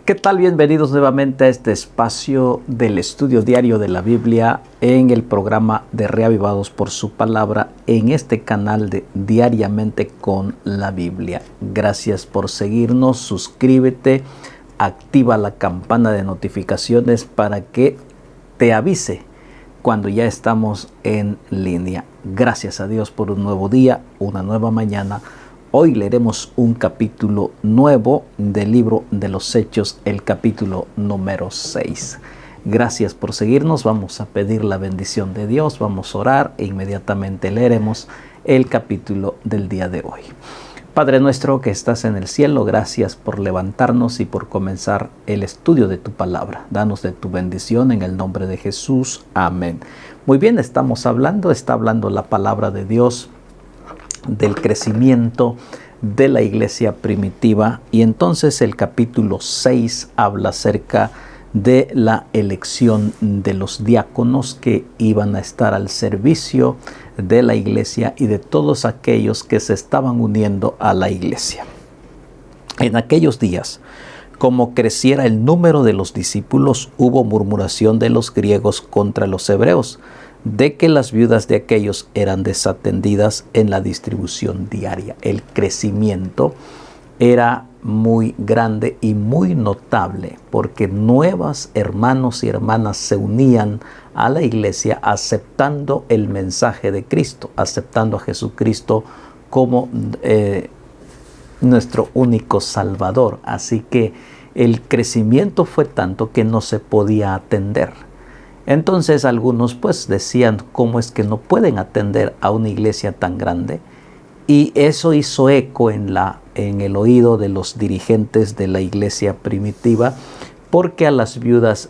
¿Qué tal? Bienvenidos nuevamente a este espacio del estudio diario de la Biblia en el programa de Reavivados por su Palabra en este canal de Diariamente con la Biblia. Gracias por seguirnos, suscríbete, activa la campana de notificaciones para que te avise cuando ya estamos en línea. Gracias a Dios por un nuevo día, una nueva mañana. Hoy leeremos un capítulo nuevo del libro de los Hechos, el capítulo número 6. Gracias por seguirnos. Vamos a pedir la bendición de Dios, vamos a orar e inmediatamente leeremos el capítulo del día de hoy. Padre nuestro que estás en el cielo, gracias por levantarnos y por comenzar el estudio de tu palabra. Danos de tu bendición en el nombre de Jesús. Amén. Muy bien, está hablando la palabra de Dios del crecimiento de la iglesia primitiva, y entonces el capítulo 6 habla acerca de la elección de los diáconos que iban a estar al servicio de la iglesia y de todos aquellos que se estaban uniendo a la iglesia. En aquellos días, como creciera el número de los discípulos, hubo murmuración de los griegos contra los hebreos, de que las viudas de aquellos eran desatendidas en la distribución diaria. El crecimiento era muy grande y muy notable, porque nuevos hermanos y hermanas se unían a la iglesia aceptando el mensaje de Cristo, aceptando a Jesucristo como nuestro único Salvador. Así que el crecimiento fue tanto que no se podía atender. Entonces algunos decían, ¿cómo es que no pueden atender a una iglesia tan grande? Y eso hizo eco en el oído de los dirigentes de la iglesia primitiva, porque a las viudas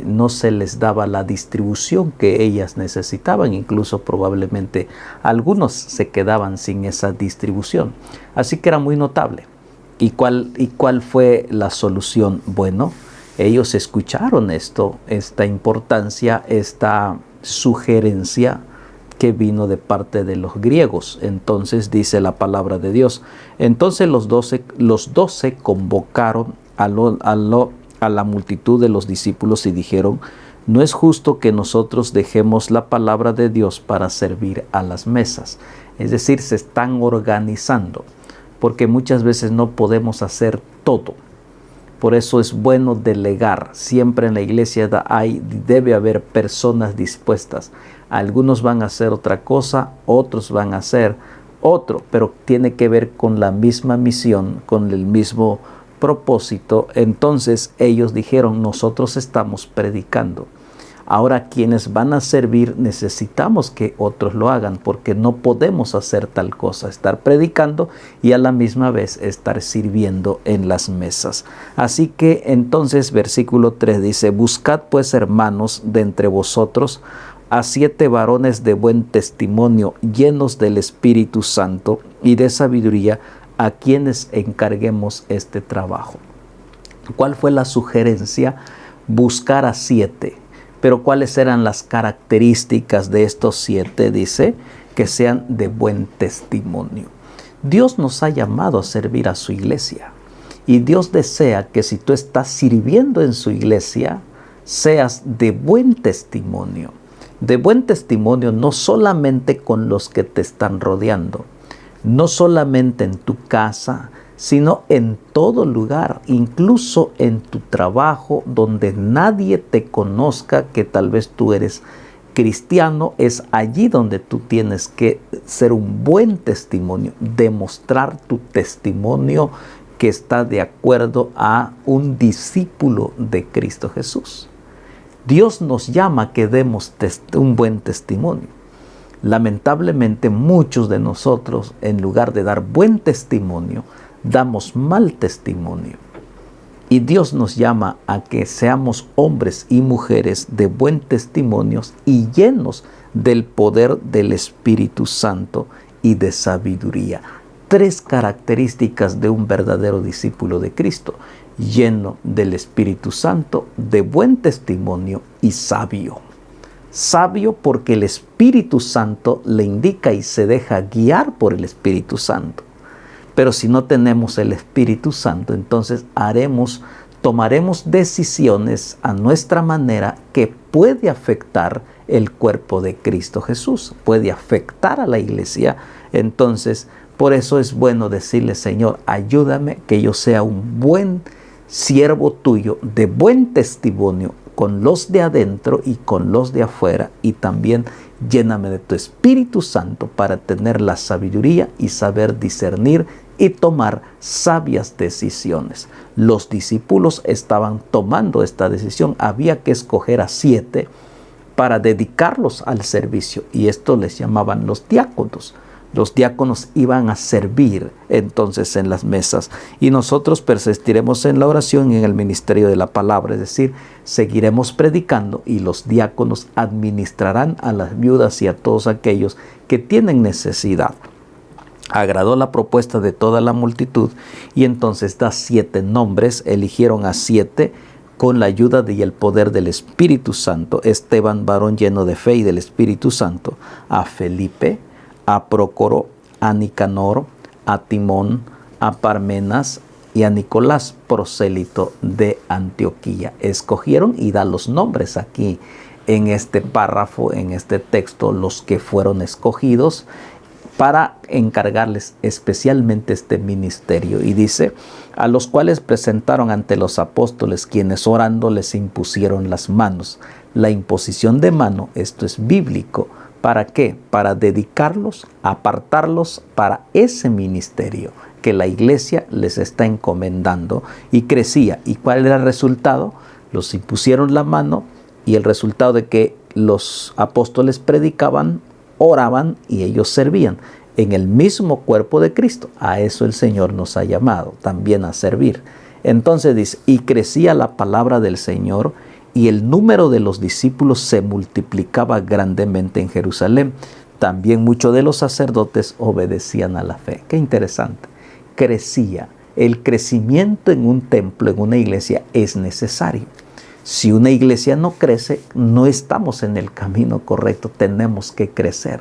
no se les daba la distribución que ellas necesitaban. Incluso probablemente algunos se quedaban sin esa distribución. Así que era muy notable. ¿Y cuál fue la solución? Bueno, ellos escucharon esta importancia, esta sugerencia que vino de parte de los griegos. Entonces dice la palabra de Dios. Entonces los doce convocaron a la multitud de los discípulos y dijeron: no es justo que nosotros dejemos la palabra de Dios para servir a las mesas. Es decir, se están organizando, porque muchas veces no podemos hacer todo. Por eso es bueno delegar. Siempre en la iglesia debe haber personas dispuestas. Algunos van a hacer otra cosa, otros van a hacer otro, pero tiene que ver con la misma misión, con el mismo propósito. Entonces ellos dijeron: nosotros estamos predicando. Ahora quienes van a servir necesitamos que otros lo hagan, porque no podemos hacer tal cosa, estar predicando y a la misma vez estar sirviendo en las mesas. Así que entonces versículo 3 dice: buscad pues, hermanos, de entre vosotros a 7 varones de buen testimonio, llenos del Espíritu Santo y de sabiduría, a quienes encarguemos este trabajo. ¿Cuál fue la sugerencia? Buscar a 7. Pero ¿cuáles eran las características de estos 7? Dice que sean de buen testimonio. Dios nos ha llamado a servir a su iglesia, y Dios desea que si tú estás sirviendo en su iglesia, seas de buen testimonio. De buen testimonio no solamente con los que te están rodeando, no solamente en tu casa, sino en todo lugar, incluso en tu trabajo, donde nadie te conozca que tal vez tú eres cristiano. Es allí donde tú tienes que ser un buen testimonio, demostrar tu testimonio que está de acuerdo a un discípulo de Cristo Jesús. Dios nos llama a que demos un buen testimonio. Lamentablemente muchos de nosotros, en lugar de dar buen testimonio, damos mal testimonio. Y Dios nos llama a que seamos hombres y mujeres de buen testimonio y llenos del poder del Espíritu Santo y de sabiduría. 3 características de un verdadero discípulo de Cristo: lleno del Espíritu Santo, de buen testimonio y sabio. Sabio porque el Espíritu Santo le indica y se deja guiar por el Espíritu Santo. Pero si no tenemos el Espíritu Santo, entonces haremos tomaremos decisiones a nuestra manera que puede afectar el cuerpo de Cristo Jesús, puede afectar a la iglesia. Entonces, por eso es bueno decirle: Señor, ayúdame que yo sea un buen siervo tuyo, de buen testimonio con los de adentro y con los de afuera, y también lléname de tu Espíritu Santo para tener la sabiduría y saber discernir y tomar sabias decisiones. Los discípulos estaban tomando esta decisión. Había que escoger a 7 para dedicarlos al servicio, y esto les llamaban los diáconos. Los diáconos iban a servir entonces en las mesas, y nosotros persistiremos en la oración y en el ministerio de la palabra, es decir, seguiremos predicando, y los diáconos administrarán a las viudas y a todos aquellos que tienen necesidad. Agradó la propuesta de toda la multitud, y entonces da 7 nombres. Eligieron a 7 con la ayuda y el poder del Espíritu Santo: Esteban, varón lleno de fe y del Espíritu Santo; a Felipe, a Prócoro, a Nicanor, a Timón, a Parmenas y a Nicolás, prosélito de Antioquía. Escogieron, y da los nombres aquí en este párrafo, en este texto, los que fueron escogidos para encargarles especialmente este ministerio. Y dice: a los cuales presentaron ante los apóstoles, quienes orando les impusieron las manos. La imposición de mano, esto es bíblico. ¿Para qué? Para dedicarlos, apartarlos para ese ministerio que la iglesia les está encomendando. Y crecía. ¿Y cuál era el resultado? Los impusieron la mano, y el resultado de que los apóstoles predicaban, oraban y ellos servían en el mismo cuerpo de Cristo. A eso el Señor nos ha llamado, también a servir. Entonces dice: y crecía la palabra del Señor, y el número de los discípulos se multiplicaba grandemente en Jerusalén. También muchos de los sacerdotes obedecían a la fe. Qué interesante. Crecía. El crecimiento en un templo, en una iglesia, es necesario. Si una iglesia no crece, no estamos en el camino correcto. Tenemos que crecer.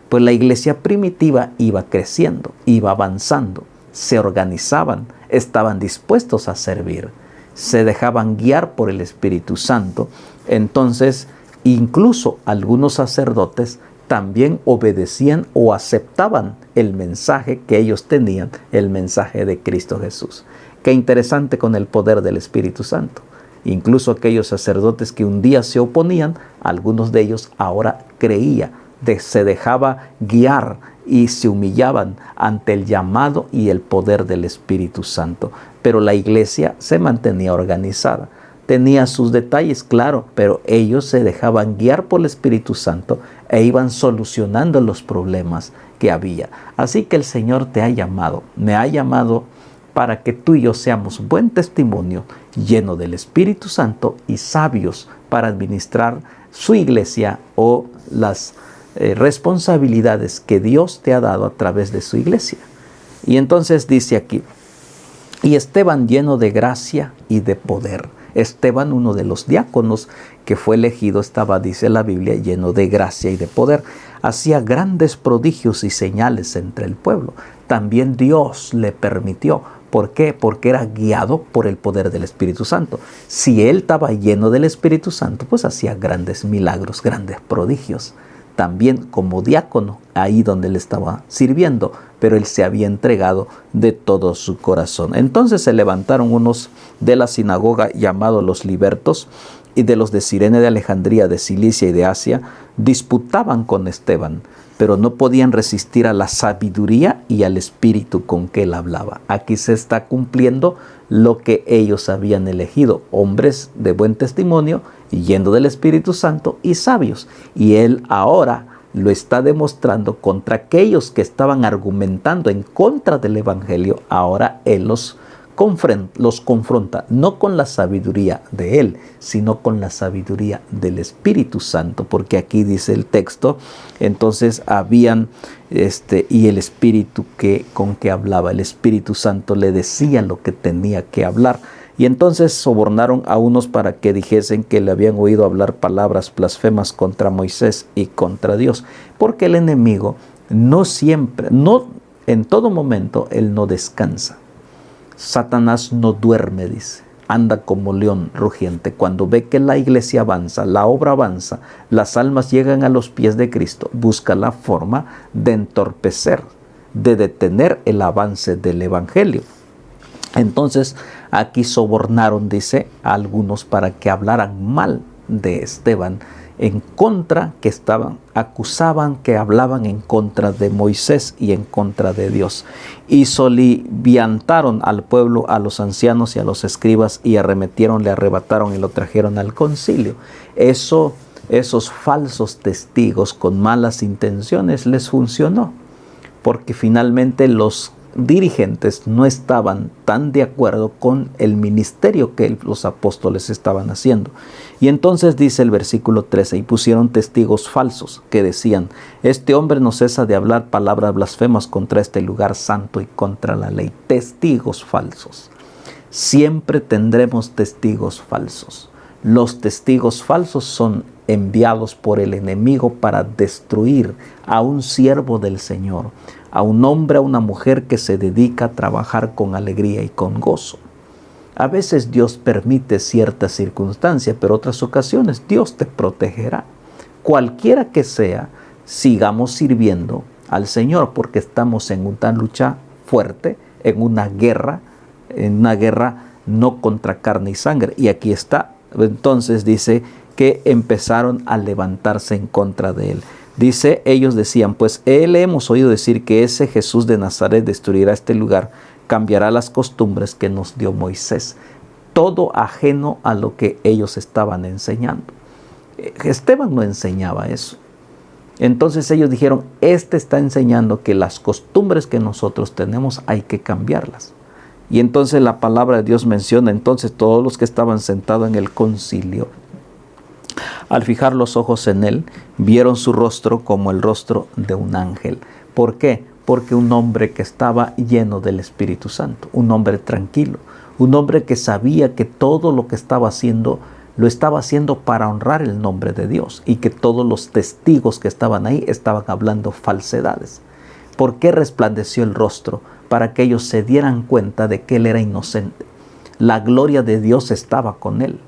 Pues la iglesia primitiva iba creciendo, iba avanzando, se organizaban, estaban dispuestos a servir, se dejaban guiar por el Espíritu Santo. Entonces, incluso algunos sacerdotes también obedecían o aceptaban el mensaje que ellos tenían, el mensaje de Cristo Jesús. Qué interesante con el poder del Espíritu Santo. Incluso aquellos sacerdotes que un día se oponían, algunos de ellos ahora creían, se dejaba guiar y se humillaban ante el llamado y el poder del Espíritu Santo. Pero la iglesia se mantenía organizada. Tenía sus detalles, claro, pero ellos se dejaban guiar por el Espíritu Santo e iban solucionando los problemas que había. Así que el Señor te ha llamado, me ha llamado para que tú y yo seamos buen testimonio, lleno del Espíritu Santo y sabios para administrar su iglesia o las responsabilidades que Dios te ha dado a través de su iglesia. Y entonces dice aquí: y Esteban lleno de gracia y de poder. Esteban, uno de los diáconos que fue elegido, estaba, dice la Biblia, lleno de gracia y de poder. Hacía grandes prodigios y señales entre el pueblo. También Dios le permitió. ¿Por qué? Porque era guiado por el poder del Espíritu Santo. Si él estaba lleno del Espíritu Santo, pues hacía grandes milagros, grandes prodigios. También como diácono, ahí donde él estaba sirviendo, pero él se había entregado de todo su corazón. Entonces se levantaron unos de la sinagoga llamados los libertos, y de los de Cirene, de Alejandría, de Cilicia y de Asia, disputaban con Esteban, pero no podían resistir a la sabiduría y al espíritu con que él hablaba. Aquí se está cumpliendo lo que ellos habían elegido: hombres de buen testimonio, yendo del Espíritu Santo y sabios. Y él ahora lo está demostrando contra aquellos que estaban argumentando en contra del Evangelio. Ahora él los confronta, no con la sabiduría de él, sino con la sabiduría del Espíritu Santo, porque aquí dice el texto, entonces habían, y el Espíritu con que hablaba, el Espíritu Santo le decía lo que tenía que hablar. Y entonces sobornaron a unos para que dijesen que le habían oído hablar palabras blasfemas contra Moisés y contra Dios, porque el enemigo no en todo momento, él no descansa. Satanás no duerme, dice. anda como león rugiente. Cuando ve que la iglesia avanza, la obra avanza, las almas llegan a los pies de Cristo, busca la forma de entorpecer, de detener el avance del evangelio. Entonces aquí sobornaron, dice, a algunos para que hablaran mal de Esteban, en contra, acusaban que hablaban en contra de Moisés y en contra de Dios. Y soliviantaron al pueblo, a los ancianos y a los escribas, y arremetieron, le arrebataron y lo trajeron al concilio. Esos falsos testigos con malas intenciones les funcionó, porque finalmente los dirigentes no estaban tan de acuerdo con el ministerio que los apóstoles estaban haciendo. Y entonces dice el versículo 13, y pusieron testigos falsos que decían, este hombre no cesa de hablar palabras blasfemas contra este lugar santo y contra la ley. Testigos falsos. Siempre tendremos testigos falsos. Los testigos falsos son enviados por el enemigo para destruir a un siervo del Señor, a un hombre, a una mujer que se dedica a trabajar con alegría y con gozo. A veces Dios permite ciertas circunstancias, pero otras ocasiones Dios te protegerá. Cualquiera que sea, sigamos sirviendo al Señor, porque estamos en una lucha fuerte, en una guerra no contra carne y sangre. Y aquí está. Entonces dice que empezaron a levantarse en contra de él. Dice, ellos decían, pues le hemos oído decir que ese Jesús de Nazaret destruirá este lugar, cambiará las costumbres que nos dio Moisés. Todo ajeno a lo que ellos estaban enseñando. Esteban no enseñaba eso. Entonces ellos dijeron, este está enseñando que las costumbres que nosotros tenemos hay que cambiarlas. Y entonces la palabra de Dios menciona, entonces todos los que estaban sentados en el concilio, al fijar los ojos en él, vieron su rostro como el rostro de un ángel. ¿Por qué? Porque un hombre que estaba lleno del Espíritu Santo, un hombre tranquilo, un hombre que sabía que todo lo que estaba haciendo, lo estaba haciendo para honrar el nombre de Dios, y que todos los testigos que estaban ahí estaban hablando falsedades. ¿Por qué resplandeció el rostro? Para que ellos se dieran cuenta de que él era inocente. La gloria de Dios estaba con él.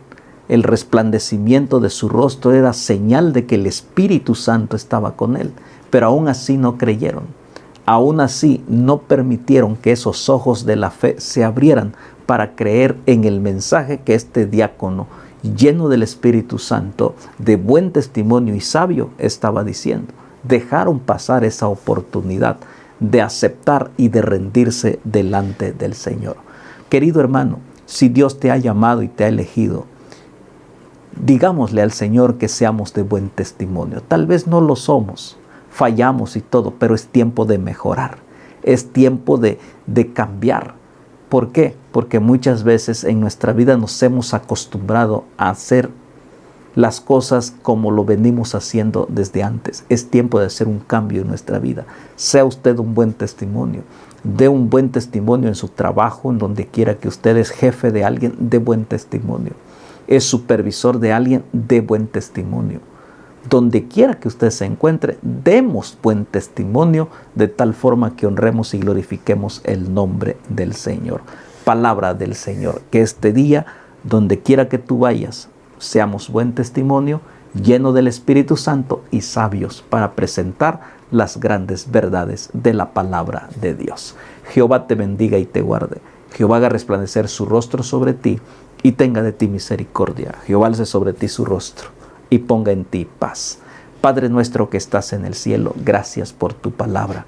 El resplandecimiento de su rostro era señal de que el Espíritu Santo estaba con él. Pero aún así no creyeron. Aún así no permitieron que esos ojos de la fe se abrieran para creer en el mensaje que este diácono, lleno del Espíritu Santo, de buen testimonio y sabio, estaba diciendo. Dejaron pasar esa oportunidad de aceptar y de rendirse delante del Señor. Querido hermano, si Dios te ha llamado y te ha elegido, digámosle al Señor que seamos de buen testimonio. Tal vez no lo somos, fallamos y todo, pero es tiempo de mejorar, es tiempo de cambiar. ¿Por qué? Porque muchas veces en nuestra vida nos hemos acostumbrado a hacer las cosas como lo venimos haciendo desde antes. Es tiempo de hacer un cambio en nuestra vida. Sea usted un buen testimonio. Dé un buen testimonio en su trabajo, en donde quiera que usted es jefe de alguien, dé buen testimonio. Es supervisor de alguien, dé buen testimonio. Donde quiera que usted se encuentre, demos buen testimonio, de tal forma que honremos y glorifiquemos el nombre del Señor. Palabra del Señor. Que este día, donde quiera que tú vayas, seamos buen testimonio, lleno del Espíritu Santo y sabios para presentar las grandes verdades de la palabra de Dios. Jehová te bendiga y te guarde. Jehová haga resplandecer su rostro sobre ti y tenga de ti misericordia. Jehová alce sobre ti su rostro y ponga en ti paz. Padre nuestro que estás en el cielo, gracias por tu palabra.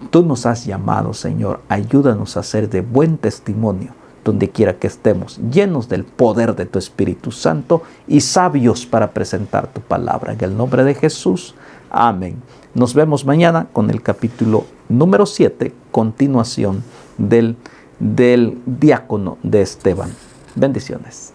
Tú nos has llamado, Señor. Ayúdanos a ser de buen testimonio donde quiera que estemos, llenos del poder de tu Espíritu Santo y sabios para presentar tu palabra. En el nombre de Jesús, amén. Nos vemos mañana con el capítulo número 7, continuación del diácono de Esteban. Bendiciones.